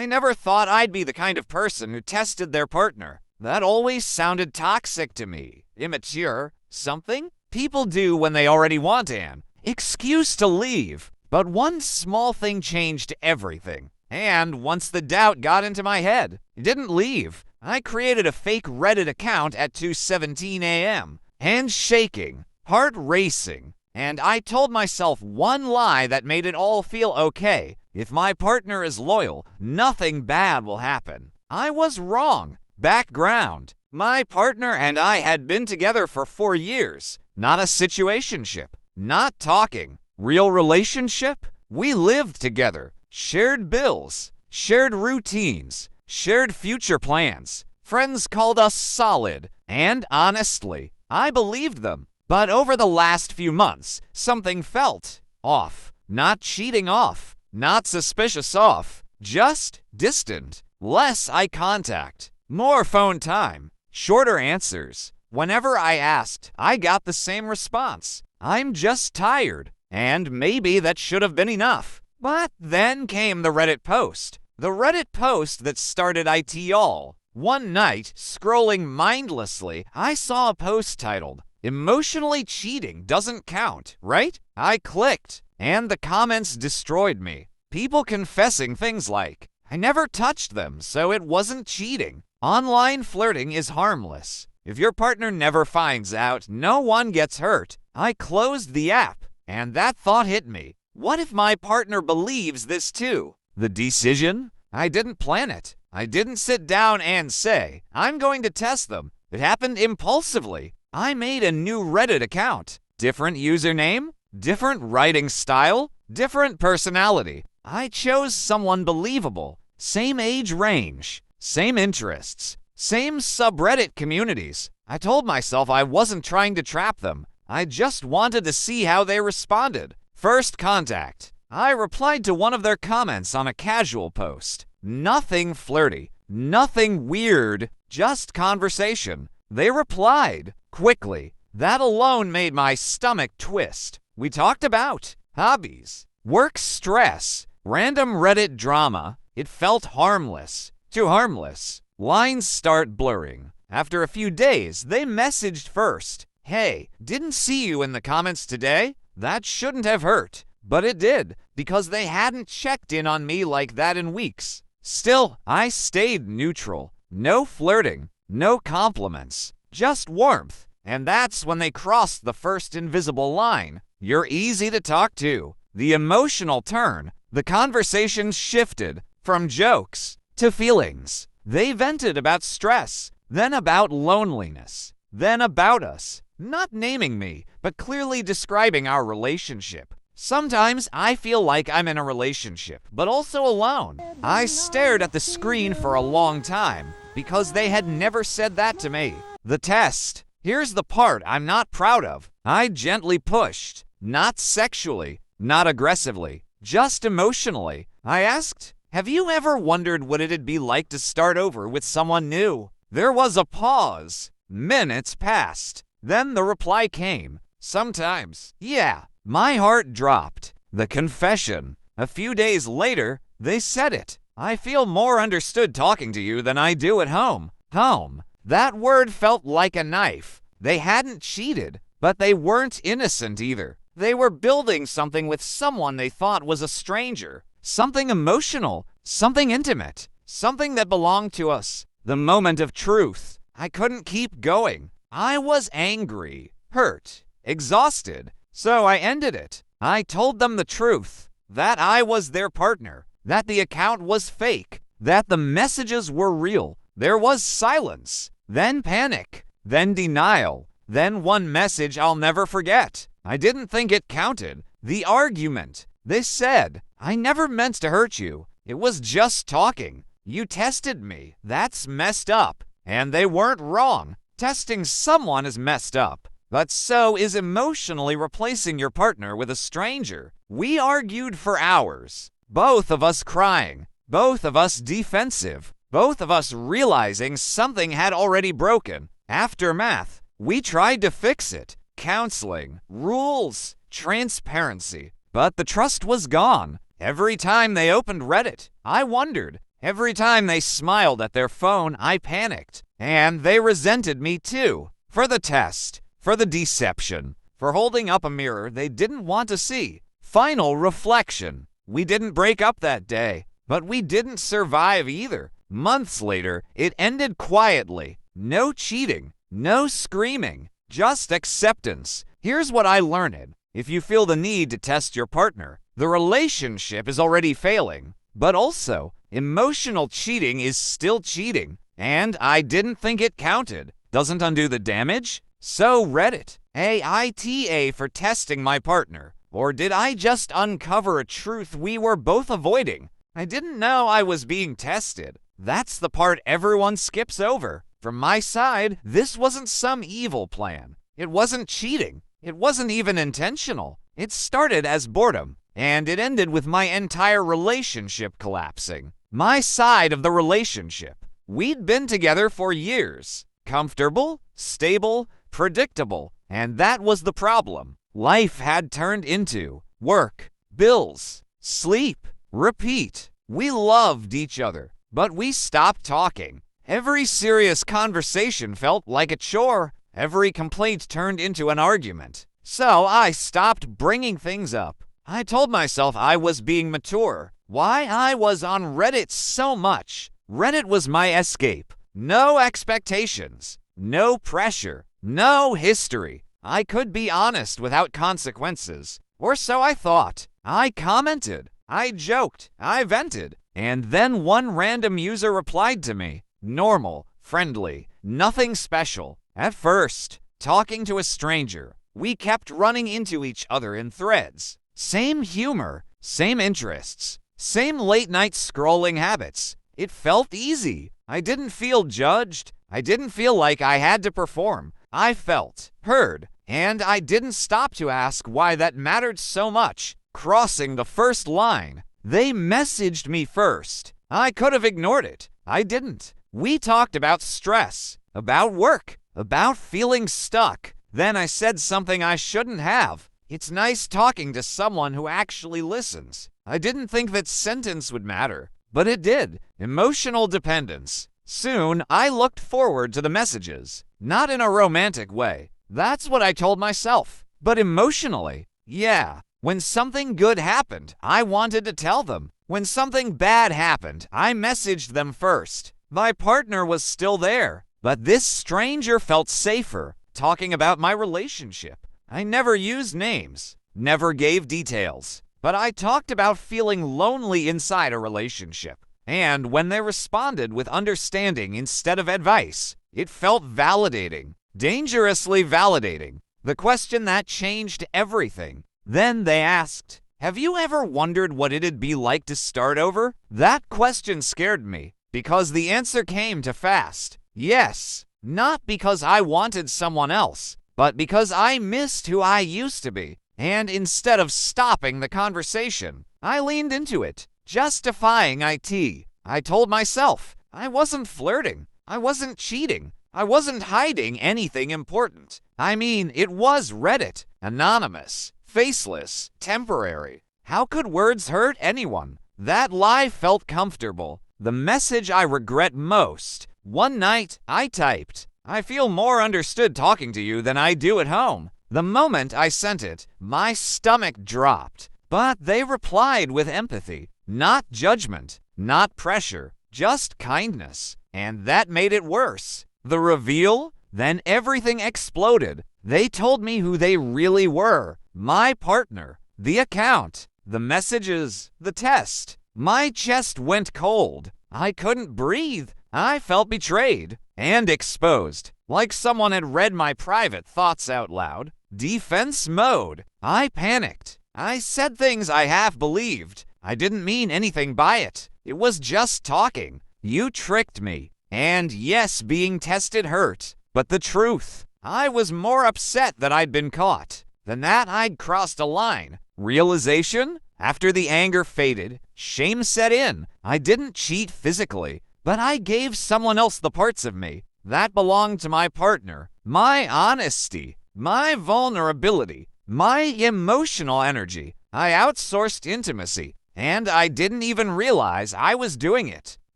I never thought I'd be the kind of person who tested their partner. That always sounded toxic to me. Immature. Something people do when they already want an excuse to leave. But one small thing changed everything. And once the doubt got into my head, it didn't leave. I created a fake Reddit account at 2:17 a.m. Hands shaking, heart racing, and I told myself one lie that made it all feel okay. If my partner is loyal, nothing bad will happen. I was wrong. Background. My partner and I had been together for 4 years. Not a situationship. Not talking. Real relationship? We lived together. Shared bills. Shared routines. Shared future plans. Friends called us solid. And honestly, I believed them. But over the last few months, something felt off. Not cheating off. Not suspicious off. Just distant. Less eye contact. More phone time. Shorter answers. Whenever I asked, I got the same response. I'm just tired. And maybe that should have been enough. But then came the Reddit post. The Reddit post that started IT all. One night, scrolling mindlessly, I saw a post titled, "Emotionally cheating doesn't count, right?" I clicked, and the comments destroyed me. People confessing things like, "I never touched them, so it wasn't cheating." Online flirting is harmless. If your partner never finds out, no one gets hurt. I closed the app, and that thought hit me. What if my partner believes this too? The decision? I didn't plan it. I didn't sit down and say, I'm going to test them. It happened impulsively. I made a new Reddit account. Different username, different writing style, different personality. I chose someone believable. Same age range, same interests, same subreddit communities. I told myself I wasn't trying to trap them. I just wanted to see how they responded. First contact. I replied to one of their comments on a casual post. Nothing flirty, nothing weird, just conversation. They replied quickly. That alone made my stomach twist. We talked about hobbies, work stress, random Reddit drama. It felt harmless. Too harmless. Lines start blurring. After a few days, they messaged first. Hey, didn't see you in the comments today? That shouldn't have hurt. But it did, because they hadn't checked in on me like that in weeks. Still, I stayed neutral. No flirting, no compliments, just warmth. And that's when they crossed the first invisible line. You're easy to talk to. The emotional turn. The conversation shifted from jokes to feelings. They vented about stress, then about loneliness, then about us. Not naming me, but clearly describing our relationship. Sometimes I feel like I'm in a relationship, but also alone. I stared at the screen for a long time because they had never said that to me. The test. Here's the part I'm not proud of. I gently pushed, not sexually, not aggressively, just emotionally. I asked, have you ever wondered what it'd be like to start over with someone new? There was a pause. Minutes passed. Then the reply came. Sometimes. Yeah. My heart dropped. The confession. A few days later, they said it. I feel more understood talking to you than I do at home. Home. That word felt like a knife. They hadn't cheated, but they weren't innocent either. They were building something with someone they thought was a stranger. Something emotional. Something intimate. Something that belonged to us. The moment of truth. I couldn't keep going. I was angry, hurt, exhausted. So I ended it. I told them the truth, that I was their partner, that the account was fake, that the messages were real. There was silence, then panic, then denial, then one message I'll never forget. I didn't think it counted. The argument. They said, I never meant to hurt you. It was just talking. You tested me. That's messed up. And they weren't wrong. Testing someone is messed up. But so is emotionally replacing your partner with a stranger. We argued for hours, both of us crying, both of us defensive, both of us realizing something had already broken. Aftermath, we tried to fix it. Counseling, rules, transparency. But the trust was gone. Every time they opened Reddit, I wondered, Every time they smiled at their phone, I panicked. And they resented me too. For the test, for the deception, for holding up a mirror they didn't want to see. Final reflection. We didn't break up that day, but we didn't survive either. Months later, it ended quietly. No cheating, no screaming, just acceptance. Here's what I learned. If you feel the need to test your partner, the relationship is already failing. But also, emotional cheating is still cheating. And I didn't think it counted. Doesn't undo the damage? So Reddit. AITA for testing my partner. Or did I just uncover a truth we were both avoiding? I didn't know I was being tested. That's the part everyone skips over. From my side, this wasn't some evil plan. It wasn't cheating. It wasn't even intentional. It started as boredom, and it ended with my entire relationship collapsing. My side of the relationship. We'd been together for years. Comfortable, stable, predictable, and that was the problem. Life had turned into work, bills, sleep, repeat. We loved each other, but we stopped talking. Every serious conversation felt like a chore. Every complaint turned into an argument. So I stopped bringing things up. I told myself I was being mature. Why I was on Reddit so much. Reddit was my escape. No expectations, no pressure, no history. I could be honest without consequences. Or so I thought. I commented. I joked. I vented. And then one random user replied to me. Normal, friendly, nothing special. At first, talking to a stranger, we kept running into each other in threads. Same humor, same interests, same late-night scrolling habits. It felt easy. I didn't feel judged. I didn't feel like I had to perform. I felt heard, and I didn't stop to ask why that mattered so much. Crossing the first line. They messaged me first. I could have ignored it. I didn't. We talked about stress, about work, about feeling stuck. Then I said something I shouldn't have. It's nice talking to someone who actually listens. I didn't think that sentence would matter, but it did. Emotional dependence. Soon, I looked forward to the messages. Not in a romantic way. That's what I told myself. But emotionally, yeah. When something good happened, I wanted to tell them. When something bad happened, I messaged them first. My partner was still there, but this stranger felt safer talking about my relationship. I never used names, never gave details, but I talked about feeling lonely inside a relationship. And when they responded with understanding instead of advice, it felt validating, dangerously validating. The question that changed everything. Then they asked, "Have you ever wondered what it'd be like to start over?" That question scared me because the answer came too fast. Yes, not because I wanted someone else, but because I missed who I used to be. And instead of stopping the conversation, I leaned into it, justifying it. I told myself I wasn't flirting, I wasn't cheating, I wasn't hiding anything important. I mean, it was Reddit, anonymous, faceless, temporary. How could words hurt anyone? That lie felt comfortable. The message I regret most. One night, I typed, "I feel more understood talking to you than I do at home." The moment I sent it, my stomach dropped. But they replied with empathy, not judgment, not pressure, just kindness. And that made it worse. The reveal? Then everything exploded. They told me who they really were. My partner, the account, the messages, the test. My chest went cold. I couldn't breathe. I felt betrayed and exposed, like someone had read my private thoughts out loud. Defense mode. I panicked. I said things I half believed. I didn't mean anything by it. It was just talking. You tricked me. And yes, being tested hurt. But the truth, I was more upset that I'd been caught than that I'd crossed a line. Realization? After the anger faded, shame set in. I didn't cheat physically, but I gave someone else the parts of me that belonged to my partner. My honesty, my vulnerability, my emotional energy. I outsourced intimacy, and I didn't even realize I was doing it.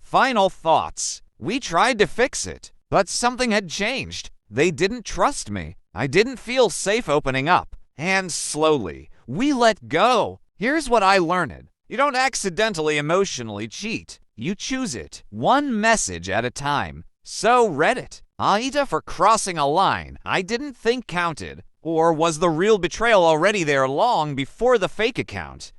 Final thoughts. We tried to fix it, but something had changed. They didn't trust me. I didn't feel safe opening up. And slowly, we let go. Here's what I learned. You don't accidentally emotionally cheat. You choose it, one message at a time. So Reddit. Aida for crossing a line I didn't think counted. Or was the real betrayal already there long before the fake account?